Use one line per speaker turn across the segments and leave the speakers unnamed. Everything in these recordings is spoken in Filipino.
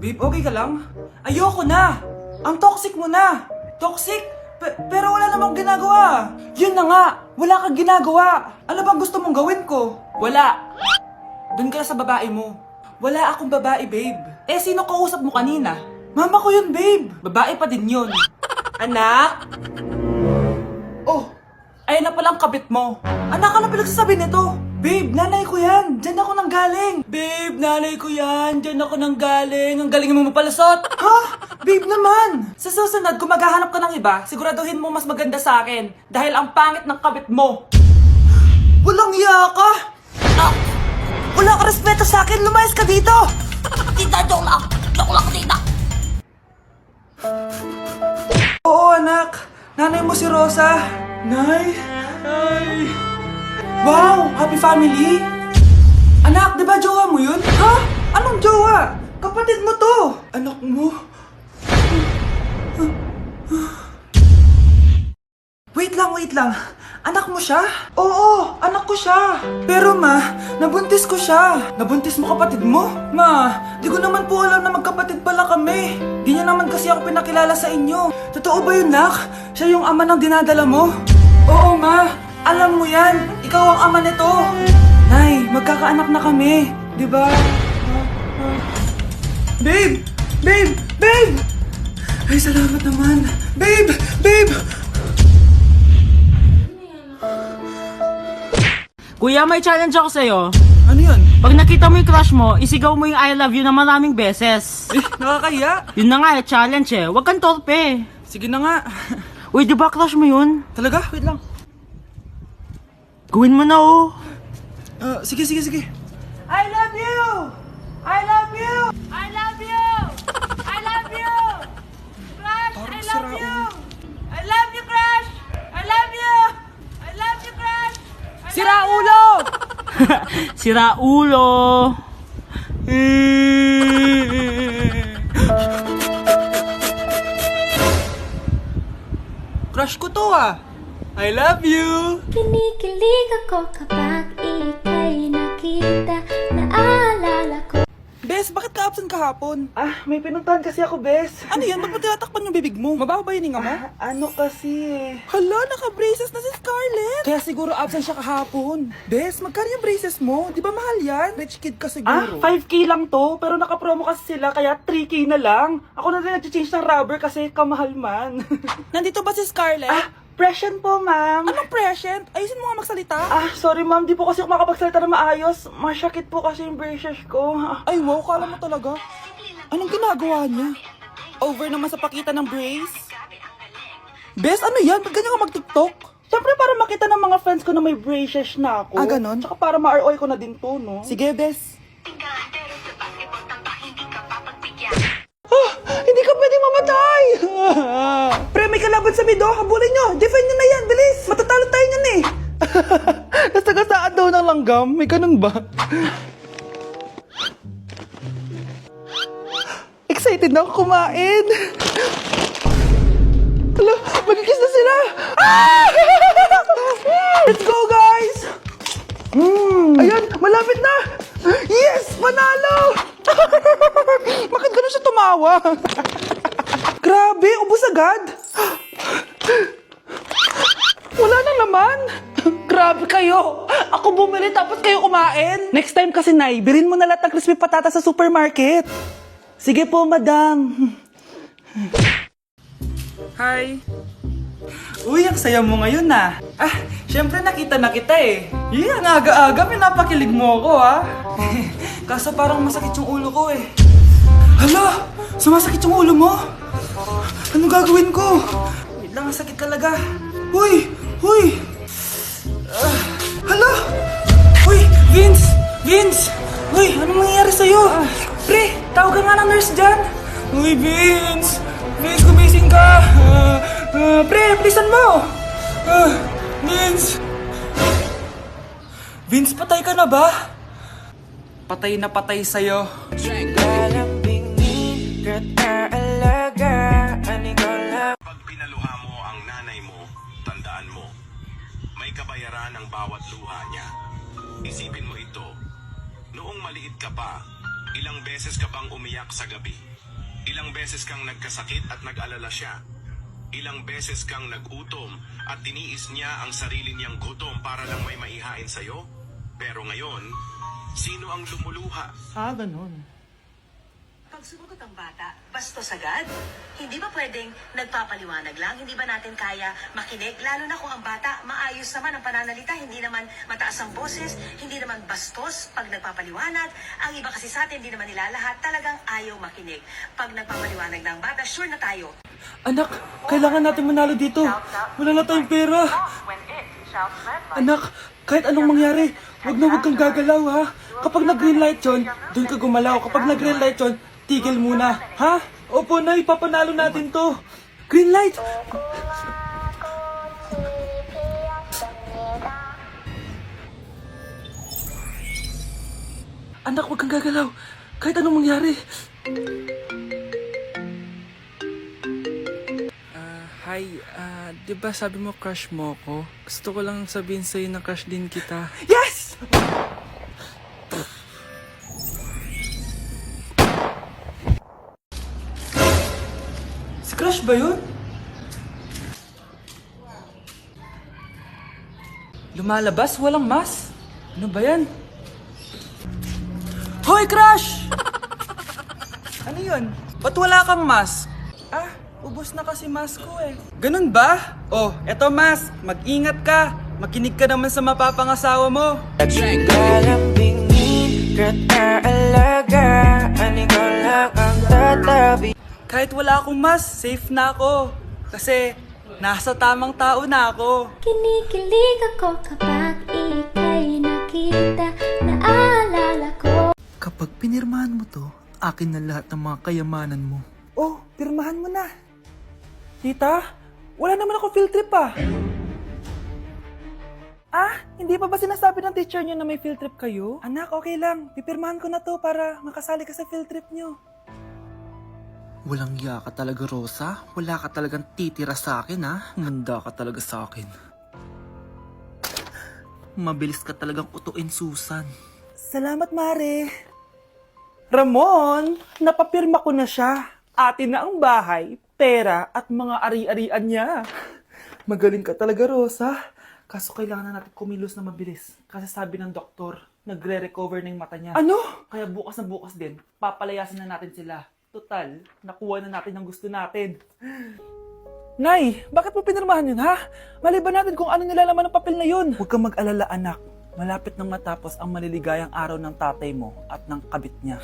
Babe, okay ka lang? Ayoko na! Ang toxic mo na! Toxic? Pero wala namang ginagawa! Yun na nga! Wala kang ginagawa! Ano bang gusto mong gawin ko? Wala! Doon ka na sa babae mo. Wala akong babae, babe. Eh, sino kausap mo kanina? Mama ko yun, babe! Babae pa din yun. Anak? Oh! Ayun na palang kabit mo. Anak, ano pinagsasabi nito? Babe, nanay ko yan. Diyan ako nanggaling. Babe, nanay ko yan. Diyan ako nanggaling. Ang galing mo mapalasot. Ha? Babe naman. Sa susunod, kung maghahanap ka ng iba, siguraduhin mo mas maganda sa akin. Dahil ang pangit ng kabit mo. Walang iya ka. Ah, wala ka respeto sa akin. Lumayas ka dito.
Tita, joke lang. Joke lang, tita.
Oo, anak. Nanay mo si Rosa. Nay. Nay. Wow! Happy family! Anak, di ba jowa mo yun? Ha? Anong jowa? Kapatid mo to! Anak mo? Wait lang. Anak mo siya? Oo, anak ko siya. Pero ma, nabuntis ko siya. Nabuntis mo kapatid mo? Ma, di ko naman po alam na magkapatid pala kami. Di niya naman kasi ako pinakilala sa inyo. Totoo ba yun, nak? Siya yung ama ng dinadala mo? Oo, ma. Alam mo yan, ikaw ang ama nito. Nay, magkakaanak na kami, di ba? Babe! Ay, salamat naman. Babe!
Kuya, may challenge ako sa'yo.
Ano yun?
Pag nakita mo yung crush mo, isigaw mo yung I love you na maraming beses.
Nakakahiya.
Yun na nga eh, challenge eh. Huwag kang torpe.
Sige na nga.
Uy, di ba crush mo yun?
Talaga? Wait lang.
Gawin mo na oh.
Sige. I love you!
I love you! I love you! Crush, I love you! I love you, Crush! I love you! I love you, Crush!
Sira ulo!
Sira ulo.
Crush ko to ah. I love you!
Kinikilig ako kapag ika'y nakita. Naalala ko.
Bes, bakit ka absent kahapon? May pinuntahan kasi ako, Bes. Ano yan? Ba't mo tinatakpan yung bibig mo? Mabaho ba yung hinga mo? Ano kasi Hala, naka-braces na si Scarlett! Kaya siguro absent siya kahapon. Bes, magkano yung braces mo? Di ba mahal yan? Rich kid ka siguro. 5K lang to, pero naka-promo kasi sila, kaya 3K na lang. Ako na rin nag-change ng rubber kasi kamahal man. Nandito ba si Scarlett? Present po, ma'am. Anong present? Ayusin mo nga magsalita. Sorry ma'am, di po kasi ako makapagsalita na maayos. Masyakit po kasi yung braces ko. Ay, wow, kala mo talaga. Anong ginagawa niya? Over naman sa pakita ng brace? Bes, ano yan? Ba't ganyan ka mag-tiktok? Siyempre para makita ng mga friends ko na may braces na ako. Ganon? Tsaka para ma-ROI ko na din to, no? Sige, Bes. Hindi ka pwedeng mamatay! Pre, may kalaban sa mid, oh. Habulin nyo! Defend nyo na yan! Bilis! Matatalo tayo nyan eh! Nasagasaan daw ng langgam? May ganun ba? Excited na ako kumain! Hala, magkikiss na sila! Let's go, guys! Ayan, malapit na! Yes! Manalo! Bakit gano'n siya tumawa? Grabe, ubos agad. Wala na naman. Grabe kayo. Ako bumili tapos kayo kumain. Next time kasi, Nay, bilhin mo na lahat ng crispy patata sa supermarket. Sige po, madam. Hi. Uy, ang saya mo ngayon na. Syempre nakita na kita eh. Ang aga-aga, pinapakilig mo ako Kaso parang masakit yung ulo ko eh. Hala, sumasakit yung ulo mo? Ano gagawin ko? Wait lang, ang sakit talaga. Huy! Hala! Uy, Vince! Uy, anong nangyayari sa'yo? Pre, tawag ka nga ng nurse dyan. Uy, Vince, gumising ka. Pre, bilisan mo! Vince, patay ka na ba? Patay na patay sa'yo.
Pag pinaluha mo ang nanay mo, tandaan mo, may kabayaran ang bawat luha niya. Isipin mo ito, noong maliit ka pa, ilang beses ka bang umiyak sa gabi? Ilang beses kang nagkasakit at nag-alala siya. Ilang beses kang nagutom at tiniis niya ang sarili niyang gutom para lang may maihain sa'yo. Pero ngayon, sino ang lumuluha?
Ganun.
Pag sumagot ang bata, bastos agad? Hindi ba pwedeng nagpapaliwanag lang? Hindi ba natin kaya makinig? Lalo na kung ang bata, maayos naman ang pananalita, hindi naman mataas ang boses, hindi naman bastos pag nagpapaliwanag. Ang iba kasi sa atin, hindi naman nila lahat talagang ayaw makinig. Pag nagpapaliwanag na ang bata, sure na tayo.
Anak, kailangan natin manalo dito. Wala na tayong pera. Anak, kahit anong mangyari, wag kang gagalaw ha. Kapag nag-green light yun, doon ka gumalaw. Kapag nag-green light yun, tigil muna. Ha? Opo, Nay, papanalo natin to. Green light! Anak, wag kang gagalaw. Kahit anong mangyari. Hi, di ba sabi mo crush mo ko? Gusto ko lang sabihin sa'yo na crush din kita. Yes! Si crush ba yun? Lumalabas, walang mas. Ano ba yan? Hoy, crush! Ano yun? Ba't wala kang mask? Ubos na kasi mask ko eh. Ganun ba? Oh, eto mask. Mag-ingat ka. Makinig ka naman sa mapapangasawa mo. Kahit wala akong mask, safe na ako. Kasi nasa tamang tao na ako.
Kinikilig ako kapag ika'y nakita. Naalala ko.
Kapag pinirmahan mo to, akin na lahat ng mga kayamanan mo. Oh, pirmahan mo na. Tita, wala naman ako field trip pa. Hindi pa ba sinasabi ng teacher niyo na may field trip kayo? Anak, okay lang. Pipirmahan ko na to para makasali ka sa field trip niyo. Walang iya ka talaga, Rosa. Wala ka talagang titira sa akin, ha? Manda ka talaga sa akin. Mabilis ka talagang utuin, Susan. Salamat, Mare. Ramon, napapirma ko na siya. Atin na ang bahay, pera at mga ari-arian niya. Magaling ka talaga, Rosa. Kaso kailangan na natin kumilos na mabilis. Kasi sabi ng doktor, nagre-recover na yung mata niya. Ano? Kaya bukas na bukas din, papalayasin na natin sila. Total, nakuha na natin ang gusto natin. Nay, bakit mo pinirmahan yun, ha? Maliban natin kung ano nilalaman ng papel na yun. Huwag kang mag-alala, anak. Malapit nang matapos ang maliligayang araw ng tatay mo at ng kabit niya.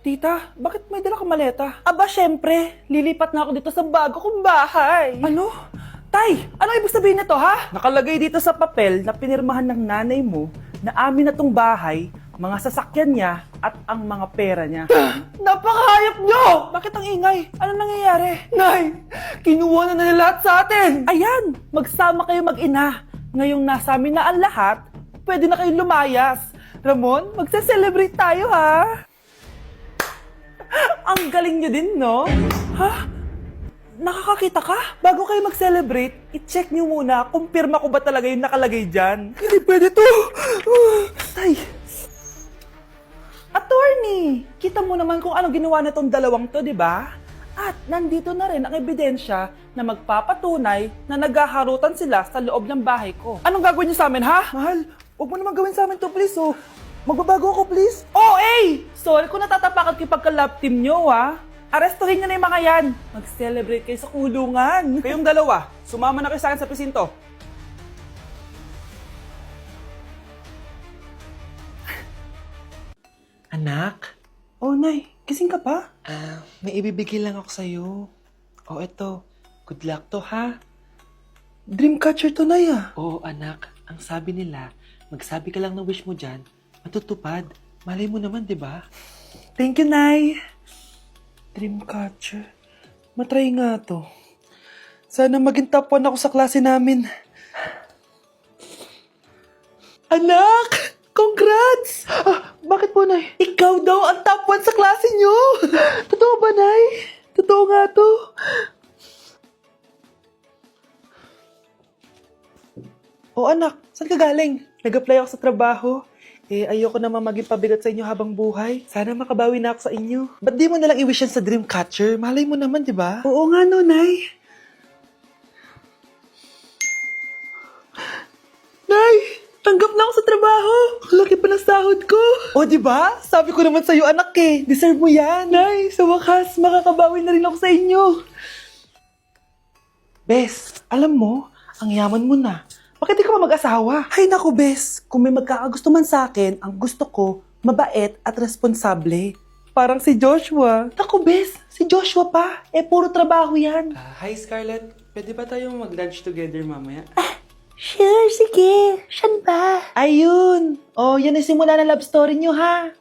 Tita, bakit may dala kang maleta? Aba, syempre. Lilipat na ako dito sa bago kong bahay. Ano? Tay, ano ibig sabihin nito, ha? Nakalagay dito sa papel na pinirmahan ng nanay mo na amin na tong bahay, mga sasakyan niya at ang mga pera niya. Napakahayop nyo! Bakit ang ingay? Ano nangyayari? Nay, kinuha na nila lahat sa atin! Ayan, magsama kayo mag-ina. Ngayong nasa amin na ang lahat, pwede na kayong lumayas. Ramon, magse-celebrate tayo, ha? Ang galing nyo din, no? Ha? Nakakakita ka? Bago kayo mag-celebrate, i-check nyo muna kung pirma ko ba talaga yung nakalagay dyan. Hindi pwede to! Tay! Attorney! Kita mo naman kung ano ginawa na tong dalawang to, di ba? At nandito na rin ang ebidensya na magpapatunay na naghaharutan sila sa loob ng bahay ko. Anong gagawin nyo sa amin, ha? Mahal, huwag mo naman gawin sa amin to, please, oh. Magbabago ako, please. Oh, hey! Sorry kung natatapakan kayo pagka-love team nyo, ha? Arestuhin nyo na yung mga yan. Mag-celebrate kayo sa kulungan. Kayong dalawa, sumama na kayo sa akin sa presinto. Anak? Oh, Nay. Gising ka pa? May ibibigay lang ako sa'yo. Oh, eto. Good luck to, ha? Dreamcatcher to, Nay, ah. Oo, anak. Ang sabi nila, magsabi ka lang ng wish mo dyan, matutupad. Malay mo naman, di ba? Thank you, Nay. Dreamcatcher. Matry nga to. Sana maging top 1 ako sa klase namin. Anak! Congrats! Bakit po, Nay? Ikaw daw ang top 1 sa klase nyo! Totoo ba, Nay? Totoo nga to. O anak, saan ka galing? Nag-apply ako sa trabaho. Ayoko naman maging pabigat sa inyo habang buhay. Sana makabawi na ako sa inyo. Ba't di mo nalang i-wish yan sa Dreamcatcher? Malay mo naman, di ba? Oo nga, no, Nay. Nay! Tanggap na ako sa trabaho! Ang laki pa ng sahod ko! O, di ba? Sabi ko naman sa'yo, anak eh. Deserve mo yan. Nay, sa wakas, makakabawi na rin ako sa inyo. Bes, alam mo, ang yaman mo na. Bakit di ka pa mag-asawa? Ay naku, Bes. Kung may magkakagusto man sa akin, ang gusto ko, mabait at responsable. Parang si Joshua. Naku, Bes. Si Joshua pa. Puro trabaho yan. Hi, Scarlett. Pwede ba tayong mag-lunch together mamaya? Sure, sige. Saan ba? Ayun. Yan ang simula ng love story nyo, ha?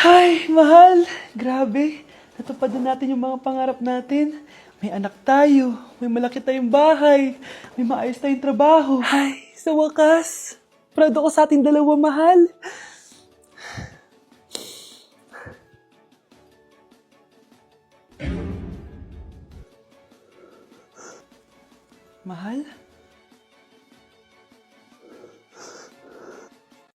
Ay, mahal. Grabe. Natupad na natin yung mga pangarap natin. May anak tayo, may malaki tayong bahay, may maayos tayong trabaho. Ay, sa wakas, proud ako sa ating dalawa, mahal. Mahal?